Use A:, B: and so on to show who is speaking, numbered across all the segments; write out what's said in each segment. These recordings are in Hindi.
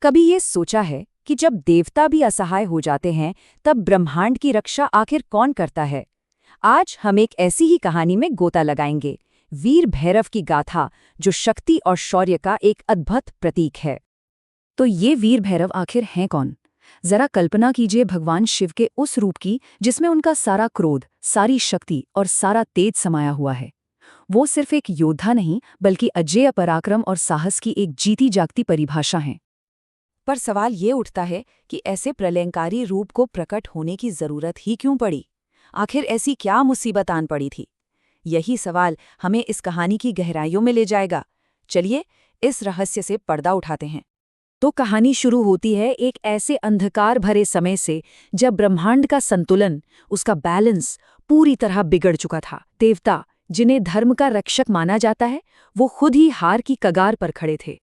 A: कभी ये सोचा है कि जब देवता भी असहाय हो जाते हैं तब ब्रह्मांड की रक्षा आखिर कौन करता है? आज हम एक ऐसी ही कहानी में गोता लगाएंगे, वीर भैरव की गाथा, जो शक्ति और शौर्य का एक अद्भुत प्रतीक है। तो ये वीर भैरव आखिर हैं कौन? जरा कल्पना कीजिए भगवान शिव के उस रूप की जिसमें उनका सारा क्रोध, सारी शक्ति और सारा तेज समाया हुआ है। वो सिर्फ एक योद्धा नहीं, बल्कि अजेय पराक्रम और साहस की एक जीती जागती परिभाषा हैं। पर सवाल ये उठता है कि ऐसे प्रलयंकारी रूप को प्रकट होने की जरूरत ही क्यों पड़ी? आखिर ऐसी क्या मुसीबत आन पड़ी थी? यही सवाल हमें इस कहानी की गहराइयों में ले जाएगा। चलिए इस रहस्य से पर्दा उठाते हैं। तो कहानी शुरू होती है एक ऐसे अंधकार भरे समय से जब ब्रह्मांड का संतुलन, उसका बैलेंस पूरी तरह बिगड़ चुका था। देवता, जिन्हें धर्म का रक्षक माना जाता है, वो खुद ही हार की कगार पर खड़े थे।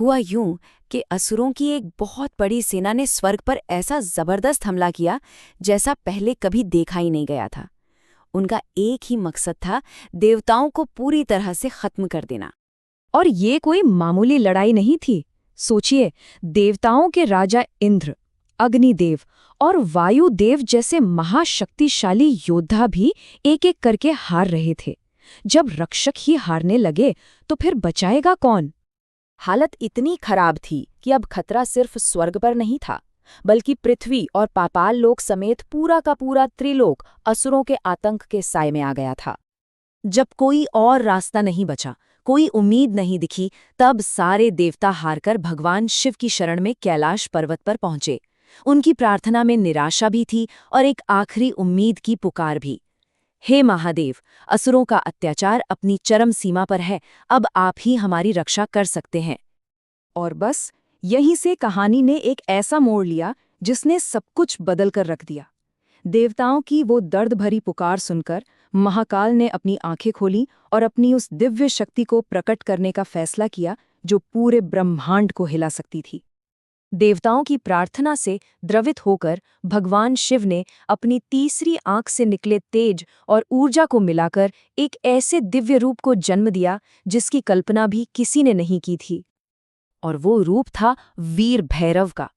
A: हुआ यूं कि असुरों की एक बहुत बड़ी सेना ने स्वर्ग पर ऐसा जबरदस्त हमला किया जैसा पहले कभी देखा ही नहीं गया था। उनका एक ही मकसद था, देवताओं को पूरी तरह से खत्म कर देना। और ये कोई मामूली लड़ाई नहीं थी। सोचिए, देवताओं के राजा इंद्र, अग्निदेव और वायुदेव जैसे महाशक्तिशाली योद्धा भी एक-एक करके हार रहे थे। जब रक्षक ही हारने लगे तो फिर बचाएगा कौन? हालत इतनी खराब थी कि अब खतरा सिर्फ स्वर्ग पर नहीं था, बल्कि पृथ्वी और पाताल लोक समेत पूरा का पूरा त्रिलोक असुरों के आतंक के साए में आ गया था। जब कोई और रास्ता नहीं बचा, कोई उम्मीद नहीं दिखी, तब सारे देवता हारकर भगवान शिव की शरण में कैलाश पर्वत पर पहुंचे। उनकी प्रार्थना में निराशा भी थी और एक आखिरी उम्मीद की पुकार भी। हे महादेव, असुरों का अत्याचार अपनी चरम सीमा पर है, अब आप ही हमारी रक्षा कर सकते हैं। और बस यहीं से कहानी ने एक ऐसा मोड़ लिया जिसने सब कुछ बदल कर रख दिया। देवताओं की वो दर्द भरी पुकार सुनकर महाकाल ने अपनी आंखें खोलीं और अपनी उस दिव्य शक्ति को प्रकट करने का फैसला किया जो पूरे ब्रह्मांड को हिला सकती थी। देवताओं की प्रार्थना से द्रवित होकर भगवान शिव ने अपनी तीसरी आंख से निकले तेज और ऊर्जा को मिलाकर एक ऐसे दिव्य रूप को जन्म दिया जिसकी कल्पना भी किसी ने नहीं की थी। और वो रूप था वीर भैरव का।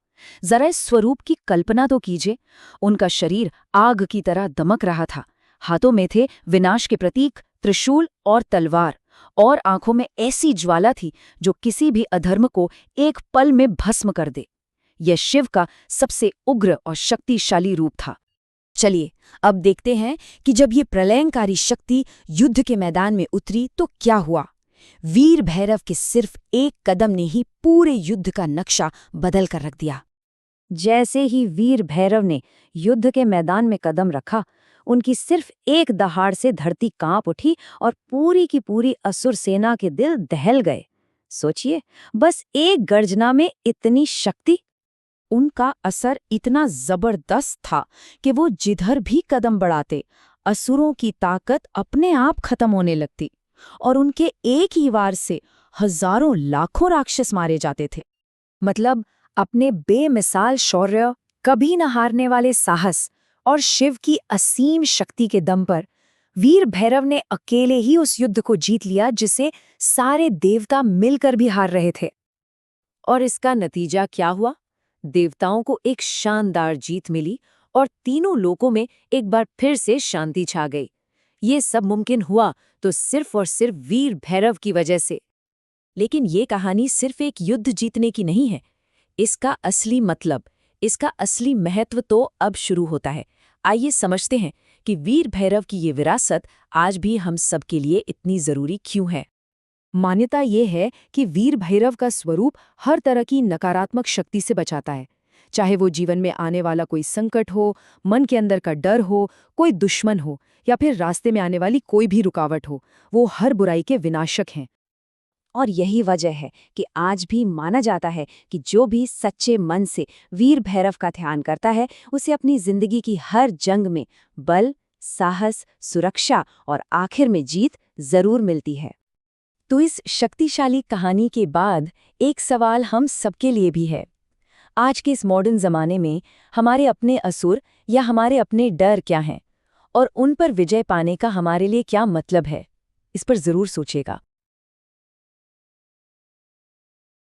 A: जरा इस स्वरूप की कल्पना तो कीजिए। उनका शरीर आग की तरह दमक रहा था, हाथों में थे विनाश के प्रतीक त्रिशूल और तलवार, और आंखों में ऐसी ज्वाला थी जो किसी भी अधर्म को एक पल में भस्म कर दे। यह शिव का सबसे उग्र और शक्तिशाली रूप था। चलिए अब देखते हैं कि जब ये प्रलयंकारी शक्ति युद्ध के मैदान में उतरी तो क्या हुआ। वीर भैरव के सिर्फ एक कदम ने ही पूरे युद्ध का नक्शा बदल कर रख दिया। जैसे ही वीर भैरव ने युद्ध के मैदान में कदम रखा, उनकी सिर्फ एक दहाड़ से धरती कांप उठी और पूरी की पूरी असुर सेना के दिल दहल गए। सोचिए, बस एक गर्जना में इतनी शक्ति। उनका असर इतना जबरदस्त था कि वो जिधर भी कदम बढ़ाते, असुरों की ताकत अपने आप खत्म होने लगती और उनके एक ही वार से हजारों लाखों राक्षस मारे जाते थे। मतलब अपने बेमिसाल शौर्य, कभी न हारने वाले साहस और शिव की असीम शक्ति के दम पर वीर भैरव ने अकेले ही उस युद्ध को जीत लिया जिसे सारे देवता मिलकर भी हार रहे थे। और इसका नतीजा क्या हुआ? देवताओं को एक शानदार जीत मिली और तीनों लोकों में एक बार फिर से शांति छा गई। ये सब मुमकिन हुआ तो सिर्फ और सिर्फ वीर भैरव की वजह से। लेकिन ये कहानी सिर्फ एक युद्ध जीतने की नहीं है। इसका असली मतलब, इसका असली महत्व तो अब शुरू होता है। आइए समझते हैं कि वीर भैरव की ये विरासत आज भी हम सब के लिए इतनी जरूरी क्यों है। मान्यता ये है कि वीर भैरव का स्वरूप हर तरह की नकारात्मक शक्ति से बचाता है। चाहे वो जीवन में आने वाला कोई संकट हो, मन के अंदर का डर हो, कोई दुश्मन हो या फिर रास्ते में आने वाली कोई भी रुकावट हो, वो हर बुराई के विनाशक हैं। और यही वजह है कि आज भी माना जाता है कि जो भी सच्चे मन से वीर भैरव का ध्यान करता है, उसे अपनी जिंदगी की हर जंग में बल, साहस, सुरक्षा और आखिर में जीत जरूर मिलती है। तो इस शक्तिशाली कहानी के बाद एक सवाल हम सबके लिए भी है। आज के इस मॉडर्न जमाने में हमारे अपने असुर या हमारे अपने डर क्या हैं, और उन पर विजय पाने का हमारे लिए क्या मतलब है? इस पर जरूर सोचिएगा।